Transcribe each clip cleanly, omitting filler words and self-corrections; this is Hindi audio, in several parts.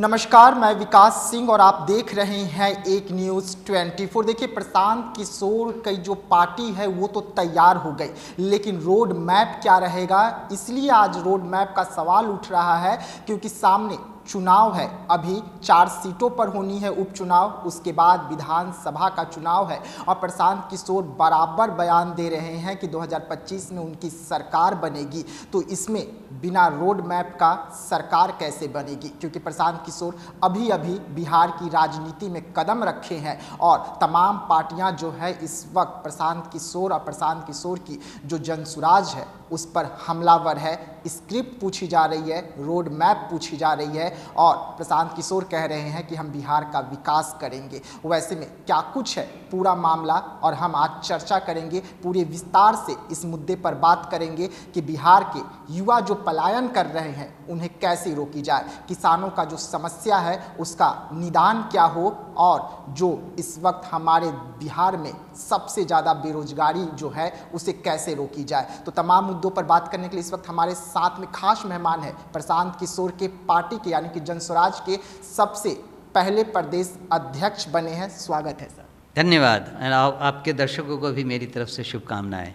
नमस्कार, मैं विकास सिंह और आप देख रहे हैं एक न्यूज़ 24। देखिए, प्रशांत किशोर की जो पार्टी है वो तो तैयार हो गई, लेकिन रोड मैप क्या रहेगा, इसलिए आज रोड मैप का सवाल उठ रहा है क्योंकि सामने चुनाव है। अभी 4 सीटों पर होनी है उपचुनाव, उसके बाद विधानसभा का चुनाव है और प्रशांत किशोर बराबर बयान दे रहे हैं कि 2025 में उनकी सरकार बनेगी। तो इसमें बिना रोड मैप का सरकार कैसे बनेगी, क्योंकि प्रशांत किशोर अभी अभी बिहार की राजनीति में कदम रखे हैं और तमाम पार्टियां जो है इस वक्त प्रशांत किशोर और प्रशांत किशोर की जो जनसुराज है उस पर हमलावर है। स्क्रिप्ट पूछी जा रही है, रोड मैप पूछी जा रही है और प्रशांत किशोर कह रहे हैं कि हम बिहार का विकास करेंगे। वैसे में क्या कुछ है पूरा मामला और हम आज चर्चा करेंगे, पूरे विस्तार से इस मुद्दे पर बात करेंगे कि बिहार के युवा जो पलायन कर रहे हैं उन्हें कैसे रोकी जाए, किसानों का जो समस्या है उसका निदान क्या हो और जो इस वक्त हमारे बिहार में सबसे ज़्यादा बेरोजगारी जो है उसे कैसे रोकी जाए। तो तमाम मुद्दों पर बात करने के लिए इस वक्त हमारे साथ में खास मेहमान है प्रशांत किशोर के पार्टी के यानी कि जनसुराज के सबसे पहले प्रदेश अध्यक्ष बने हैं। स्वागत है सर। धन्यवाद। आपके दर्शकों को भी मेरी तरफ से शुभकामनाएं।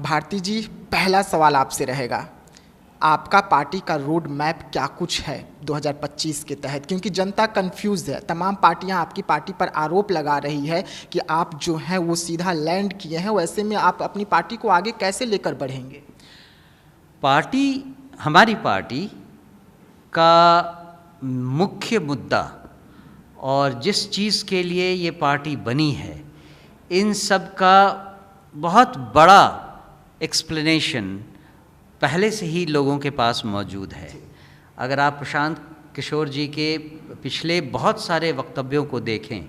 भारती जी, पहला सवाल आपसे रहेगा, आपका पार्टी का रोड मैप क्या कुछ है 2025 के तहत, क्योंकि जनता कंफ्यूज है। तमाम पार्टियां आपकी पार्टी पर आरोप लगा रही है कि आप जो हैं वो सीधा लैंड किए हैं। वैसे में आप अपनी पार्टी को आगे कैसे लेकर बढ़ेंगे? हमारी पार्टी का मुख्य मुद्दा और जिस चीज़ के लिए ये पार्टी बनी है, इन सब का बहुत बड़ा एक्सप्लेनेशन पहले से ही लोगों के पास मौजूद है। अगर आप प्रशांत किशोर जी के पिछले बहुत सारे वक्तव्यों को देखें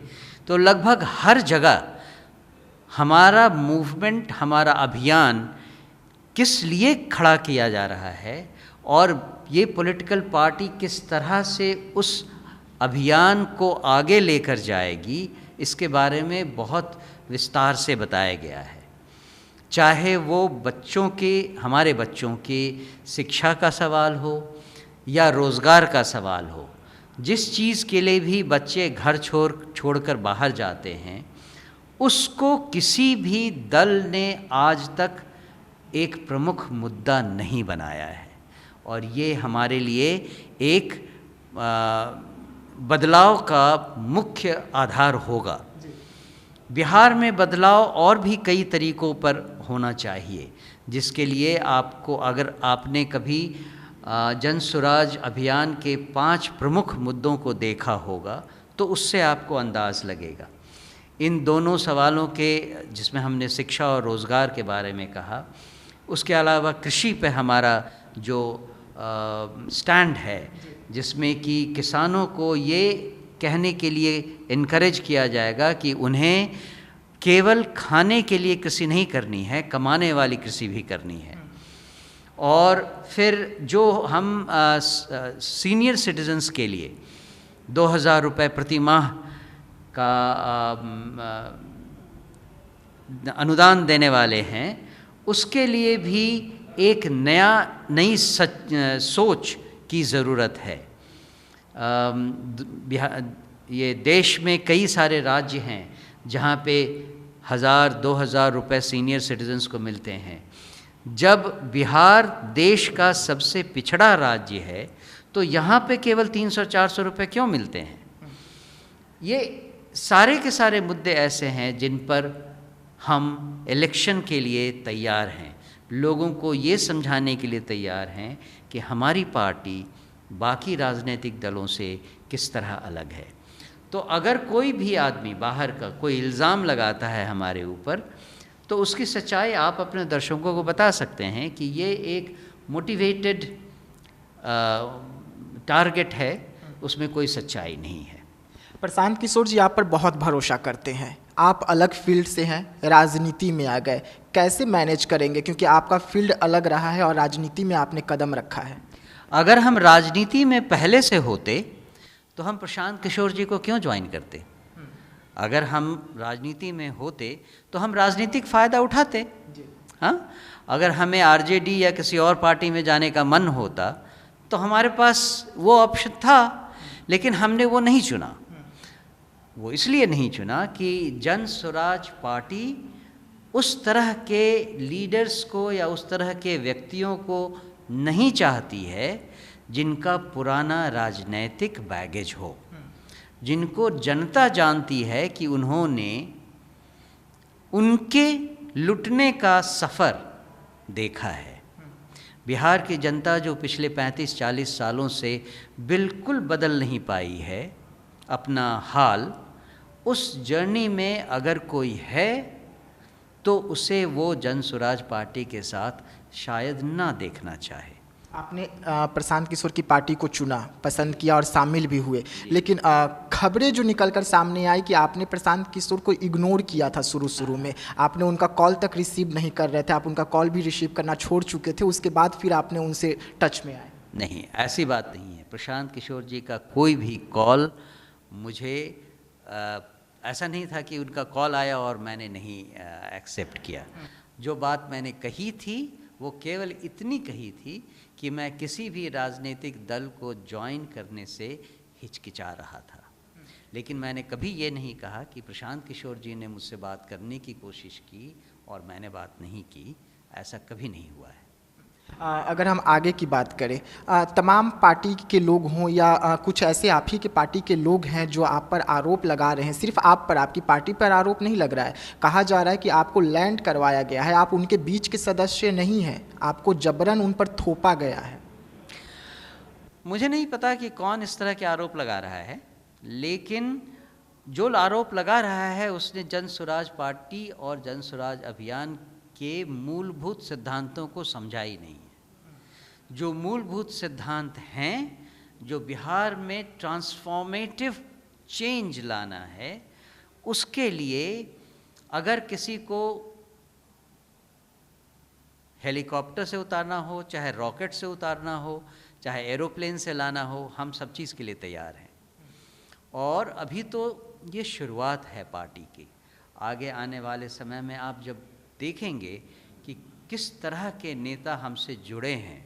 तो लगभग हर जगह हमारा मूवमेंट, हमारा अभियान किस लिए खड़ा किया जा रहा है और ये पॉलिटिकल पार्टी किस तरह से उस अभियान को आगे लेकर जाएगी, इसके बारे में बहुत विस्तार से बताया गया है। चाहे वो हमारे बच्चों की शिक्षा का सवाल हो या रोज़गार का सवाल हो, जिस चीज़ के लिए भी बच्चे घर छोड़कर बाहर जाते हैं उसको किसी भी दल ने आज तक एक प्रमुख मुद्दा नहीं बनाया है और ये हमारे लिए एक बदलाव का मुख्य आधार होगा। बिहार में बदलाव और भी कई तरीकों पर होना चाहिए, जिसके लिए आपको, अगर आपने कभी जनसुराज अभियान के 5 प्रमुख मुद्दों को देखा होगा तो उससे आपको अंदाज़ लगेगा। इन दोनों सवालों के, जिसमें हमने शिक्षा और रोज़गार के बारे में कहा, उसके अलावा कृषि पे हमारा जो स्टैंड है, जिसमें कि किसानों को ये कहने के लिए इनकरेज किया जाएगा कि उन्हें केवल खाने के लिए कृषि नहीं करनी है, कमाने वाली कृषि भी करनी है। और फिर जो हम सीनियर सिटीजन्स के लिए 2000 रुपये प्रति माह का अनुदान देने वाले हैं, उसके लिए भी एक नई सोच की ज़रूरत है। ये देश में कई सारे राज्य हैं जहाँ पे 1000-2000 रुपये सीनियर सिटीजन्स को मिलते हैं। जब बिहार देश का सबसे पिछड़ा राज्य है तो यहाँ पे केवल 300-400 रुपये क्यों मिलते हैं? ये सारे के सारे मुद्दे ऐसे हैं जिन पर हम इलेक्शन के लिए तैयार हैं, लोगों को ये समझाने के लिए तैयार हैं कि हमारी पार्टी बाकी राजनीतिक दलों से किस तरह अलग है। तो अगर कोई भी आदमी बाहर का कोई इल्ज़ाम लगाता है हमारे ऊपर, तो उसकी सच्चाई आप अपने दर्शकों को बता सकते हैं कि ये एक मोटिवेटेड टारगेट है, उसमें कोई सच्चाई नहीं है। प्रशांत किशोर जी आप पर बहुत भरोसा करते हैं, आप अलग फील्ड से हैं, राजनीति में आ गए, कैसे मैनेज करेंगे, क्योंकि आपका फील्ड अलग रहा है और राजनीति में आपने कदम रखा है। अगर हम राजनीति में पहले से होते तो हम प्रशांत किशोर जी को क्यों ज्वाइन करते? अगर हम राजनीति में होते तो हम राजनीतिक फ़ायदा उठाते। हाँ, अगर हमें आरजेडी या किसी और पार्टी में जाने का मन होता तो हमारे पास वो ऑप्शन था, लेकिन हमने वो नहीं चुना। वो इसलिए नहीं चुना कि जन स्वराज पार्टी उस तरह के लीडर्स को या उस तरह के व्यक्तियों को नहीं चाहती है जिनका पुराना राजनैतिक बैगेज हो, जिनको जनता जानती है कि उन्होंने उनके लुटने का सफ़र देखा है। बिहार की जनता जो पिछले 35-40 सालों से बिल्कुल बदल नहीं पाई है अपना हाल, उस जर्नी में अगर कोई है तो उसे वो जन स्वराज पार्टी के साथ शायद ना देखना चाहे। आपने प्रशांत किशोर की पार्टी को चुना, पसंद किया और शामिल भी हुए, लेकिन खबरें जो निकलकर सामने आई कि आपने प्रशांत किशोर को इग्नोर किया था। शुरू में आपने उनका कॉल तक रिसीव नहीं कर रहे थे, आप उनका कॉल भी रिसीव करना छोड़ चुके थे, उसके बाद फिर आपने उनसे टच में आए। नहीं, ऐसी बात नहीं है। प्रशांत किशोर जी का कोई भी कॉल मुझे ऐसा नहीं था कि उनका कॉल आया और मैंने नहीं एक्सेप्ट किया। जो बात मैंने कही थी वो केवल इतनी कही थी कि मैं किसी भी राजनीतिक दल को ज्वाइन करने से हिचकिचा रहा था, लेकिन मैंने कभी ये नहीं कहा कि प्रशांत किशोर जी ने मुझसे बात करने की कोशिश की और मैंने बात नहीं की। ऐसा कभी नहीं हुआ है। अगर हम आगे की बात करें, तमाम पार्टी के लोग हों या कुछ ऐसे आप ही के पार्टी के लोग हैं जो आप पर आरोप लगा रहे हैं, सिर्फ आप पर, आपकी पार्टी पर आरोप नहीं लग रहा है, कहा जा रहा है कि आपको लैंड करवाया गया है, आप उनके बीच के सदस्य नहीं हैं, आपको जबरन उन पर थोपा गया है। मुझे नहीं पता कि कौन इस तरह के आरोप लगा रहा है, लेकिन जो आरोप लगा रहा है उसने जन स्वराज पार्टी और जन स्वराज अभियान के मूलभूत सिद्धांतों को समझा ही नहीं है। जो मूलभूत सिद्धांत हैं, जो बिहार में ट्रांसफॉर्मेटिव चेंज लाना है, उसके लिए अगर किसी को हेलीकॉप्टर से उतारना हो, चाहे रॉकेट से उतारना हो, चाहे एरोप्लेन से लाना हो, हम सब चीज़ के लिए तैयार हैं। और अभी तो ये शुरुआत है पार्टी की। आगे आने वाले समय में आप जब देखेंगे कि किस तरह के नेता हमसे जुड़े हैं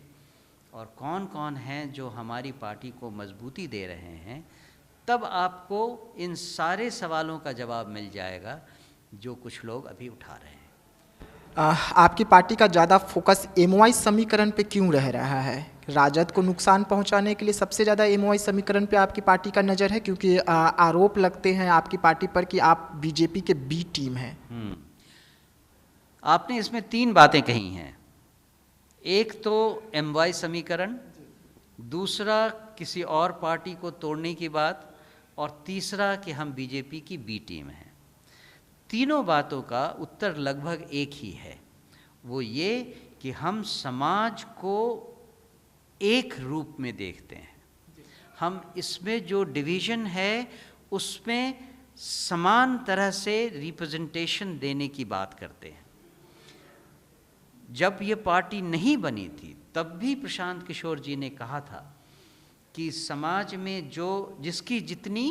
और कौन कौन हैं जो हमारी पार्टी को मजबूती दे रहे हैं, तब आपको इन सारे सवालों का जवाब मिल जाएगा जो कुछ लोग अभी उठा रहे हैं। आपकी पार्टी का ज़्यादा फोकस एमओआई समीकरण पे क्यों रह रहा है? राजद को नुकसान पहुंचाने के लिए सबसे ज़्यादा एमओआई समीकरण पे आपकी पार्टी का नज़र है, क्योंकि आरोप लगते हैं आपकी पार्टी पर कि आप बीजेपी के बी टीम हैं। आपने इसमें 3 बातें कही हैं। एक तो एमवाई समीकरण, दूसरा किसी और पार्टी को तोड़ने की बात, और तीसरा कि हम बीजेपी की बी टीम हैं। तीनों बातों का उत्तर लगभग एक ही है, वो ये कि हम समाज को एक रूप में देखते हैं। हम इसमें जो डिवीज़न है उसमें समान तरह से रिप्रेजेंटेशन देने की बात करते हैं। जब ये पार्टी नहीं बनी थी तब भी प्रशांत किशोर जी ने कहा था कि समाज में जो जिसकी जितनी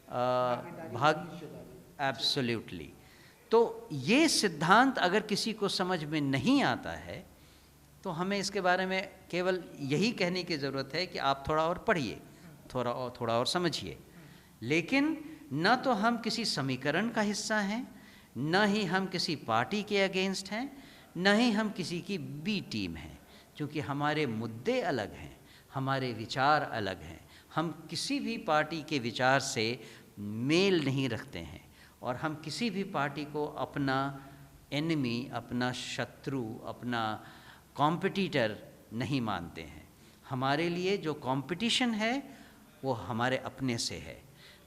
भाग, एब्सोल्युटली। तो ये सिद्धांत अगर किसी को समझ में नहीं आता है तो हमें इसके बारे में केवल यही कहने की ज़रूरत है कि आप थोड़ा और पढ़िए, थोड़ा और समझिए। लेकिन न तो हम किसी समीकरण का हिस्सा हैं, न ही हम किसी पार्टी के अगेंस्ट हैं, न ही हम किसी की बी टीम हैं, क्योंकि हमारे मुद्दे अलग हैं, हमारे विचार अलग हैं। हम किसी भी पार्टी के विचार से मेल नहीं रखते हैं और हम किसी भी पार्टी को अपना एनिमी, अपना शत्रु, अपना कॉम्पिटिटर नहीं मानते हैं। हमारे लिए जो कंपटीशन है वो हमारे अपने से है।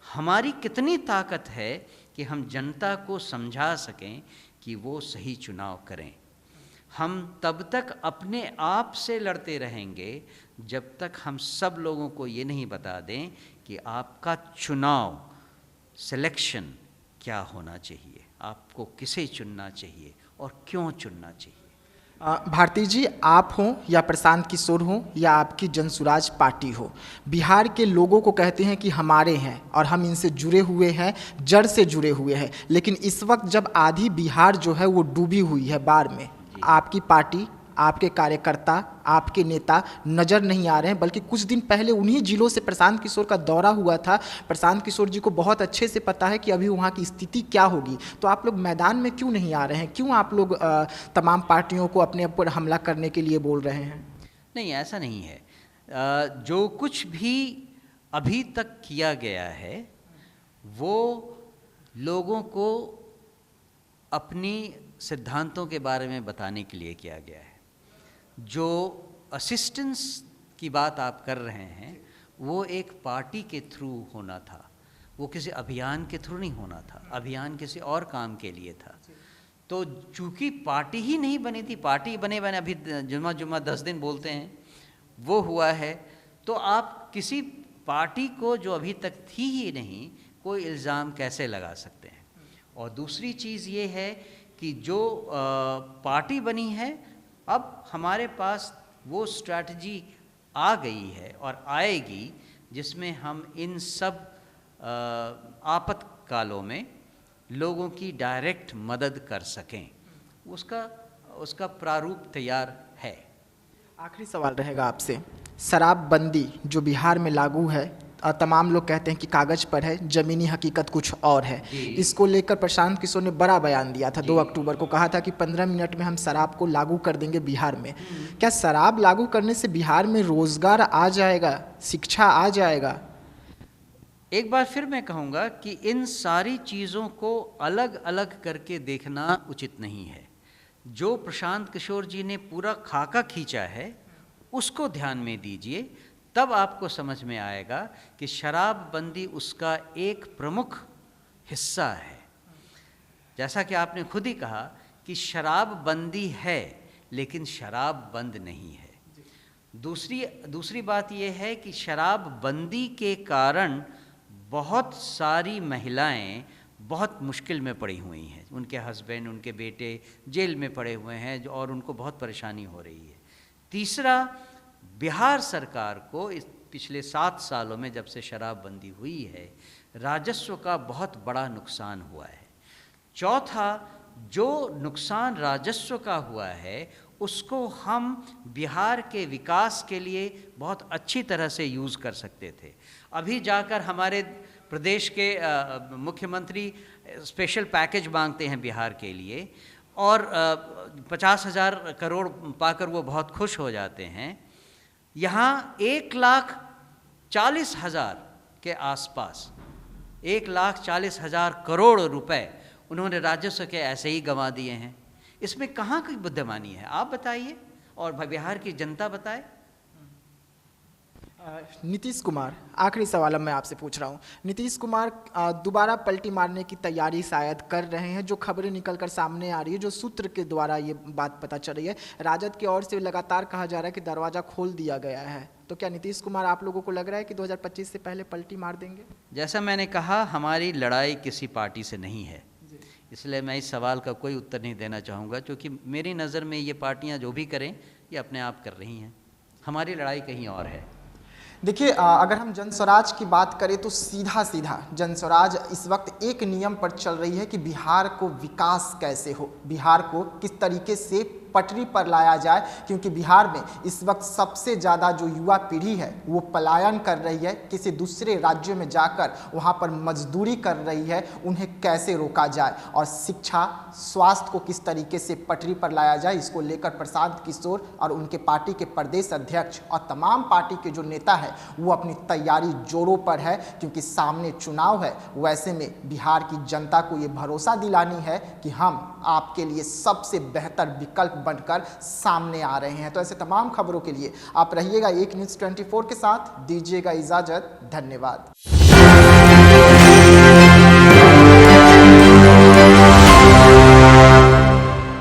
हमारी कितनी ताकत है कि हम जनता को समझा सकें कि वो सही चुनाव करें। हम तब तक अपने आप से लड़ते रहेंगे जब तक हम सब लोगों को ये नहीं बता दें कि आपका चुनाव सिलेक्शन क्या होना चाहिए, आपको किसे चुनना चाहिए और क्यों चुनना चाहिए। भारती जी, आप हों या प्रशांत किशोर हों या आपकी जन स्वराज पार्टी हो, बिहार के लोगों को कहते हैं कि हमारे हैं और हम इनसे जुड़े हुए हैं, जड़ से जुड़े हुए हैं। लेकिन इस वक्त जब आधी बिहार जो है वो डूबी हुई है बाढ़ में, आपकी पार्टी, आपके कार्यकर्ता, आपके नेता नज़र नहीं आ रहे हैं, बल्कि कुछ दिन पहले उन्हीं जिलों से प्रशांत किशोर का दौरा हुआ था। प्रशांत किशोर जी को बहुत अच्छे से पता है कि अभी वहाँ की स्थिति क्या होगी। तो आप लोग मैदान में क्यों नहीं आ रहे हैं? क्यों आप लोग तमाम पार्टियों को अपने ऊपर हमला करने के लिए बोल रहे हैं? नहीं, ऐसा नहीं है। जो कुछ भी अभी तक किया गया है वो लोगों को अपनी सिद्धांतों के बारे में बताने के लिए किया गया है। जो असिस्टेंस की बात आप कर रहे हैं वो एक पार्टी के थ्रू होना था, वो किसी अभियान के थ्रू नहीं होना था। अभियान किसी और काम के लिए था। तो चूँकि पार्टी ही नहीं बनी थी, पार्टी बने अभी जुम्मा 10 दिन बोलते हैं वो हुआ है, तो आप किसी पार्टी को जो अभी तक थी ही नहीं कोई इल्ज़ाम कैसे लगा सकते हैं? और दूसरी चीज़ ये है कि जो पार्टी बनी है अब हमारे पास वो स्ट्रैटेजी आ गई है और आएगी जिसमें हम इन सब आपातकालों में लोगों की डायरेक्ट मदद कर सकें। उसका प्रारूप तैयार है। आखिरी सवाल रहेगा आपसे, शराबबंदी जो बिहार में लागू है, तमाम लोग कहते हैं कि कागज़ पर है, ज़मीनी हकीकत कुछ और है। इसको लेकर प्रशांत किशोर ने बड़ा बयान दिया था 2 अक्टूबर को, कहा था कि 15 मिनट में हम शराब को लागू कर देंगे बिहार में। क्या शराब लागू करने से बिहार में रोज़गार आ जाएगा, शिक्षा आ जाएगा? एक बार फिर मैं कहूँगा कि इन सारी चीज़ों को अलग अलग करके देखना उचित नहीं है। जो प्रशांत किशोर जी ने पूरा खाका खींचा है उसको ध्यान में दीजिए, तब आपको समझ में आएगा कि शराबबंदी उसका एक प्रमुख हिस्सा है। जैसा कि आपने खुद ही कहा कि शराबबंदी है लेकिन शराब बंद नहीं है। दूसरी बात यह है कि शराबबंदी के कारण बहुत सारी महिलाएं बहुत मुश्किल में पड़ी हुई हैं। उनके हस्बैंड, उनके बेटे जेल में पड़े हुए हैं और उनको बहुत परेशानी हो रही है। तीसरा, बिहार सरकार को इस पिछले 7 सालों में जब से शराबबंदी हुई है राजस्व का बहुत बड़ा नुकसान हुआ है। चौथा, जो नुकसान राजस्व का हुआ है उसको हम बिहार के विकास के लिए बहुत अच्छी तरह से यूज़ कर सकते थे। अभी जाकर हमारे प्रदेश के मुख्यमंत्री स्पेशल पैकेज मांगते हैं बिहार के लिए और 50,000 करोड़ पाकर वो बहुत खुश हो जाते हैं। यहाँ 1,40,000 के आसपास 1,40,000 करोड़ रुपए उन्होंने राजस्व के ऐसे ही गंवा दिए हैं। इसमें कहाँ की बुद्धिमानी है आप बताइए और बिहार की जनता बताए। नीतीश कुमार, आखिरी सवाल अब मैं आपसे पूछ रहा हूँ। नीतीश कुमार दोबारा पलटी मारने की तैयारी शायद कर रहे हैं। जो खबरें निकलकर सामने आ रही है, जो सूत्र के द्वारा ये बात पता चल रही है, राजद की ओर से लगातार कहा जा रहा है कि दरवाज़ा खोल दिया गया है। तो क्या नीतीश कुमार आप लोगों को लग रहा है कि 2025 से पहले पलटी मार देंगे? जैसा मैंने कहा, हमारी लड़ाई किसी पार्टी से नहीं है, इसलिए मैं इस सवाल का कोई उत्तर नहीं देना चाहूँगा, क्योंकि मेरी नज़र में ये पार्टियाँ जो भी करें ये अपने आप कर रही हैं। हमारी लड़ाई कहीं और है। देखिए, अगर हम जनस्वराज की बात करें तो सीधा जनस्वराज इस वक्त एक नियम पर चल रही है कि बिहार को विकास कैसे हो, बिहार को किस तरीके से पटरी पर लाया जाए, क्योंकि बिहार में इस वक्त सबसे ज़्यादा जो युवा पीढ़ी है वो पलायन कर रही है, किसी दूसरे राज्यों में जाकर वहाँ पर मजदूरी कर रही है। उन्हें कैसे रोका जाए और शिक्षा, स्वास्थ्य को किस तरीके से पटरी पर लाया जाए, इसको लेकर प्रशांत किशोर और उनके पार्टी के प्रदेश अध्यक्ष और तमाम पार्टी के जो नेता है वो अपनी तैयारी जोरों पर है, क्योंकि सामने चुनाव है। वैसे में बिहार की जनता को ये भरोसा दिलानी है कि हम आपके लिए सबसे बेहतर विकल्प बनकर सामने आ रहे हैं। तो ऐसे तमाम खबरों के लिए आप रहिएगा एक न्यूज़ 24 के साथ। दीजिएगा इजाजत, धन्यवाद।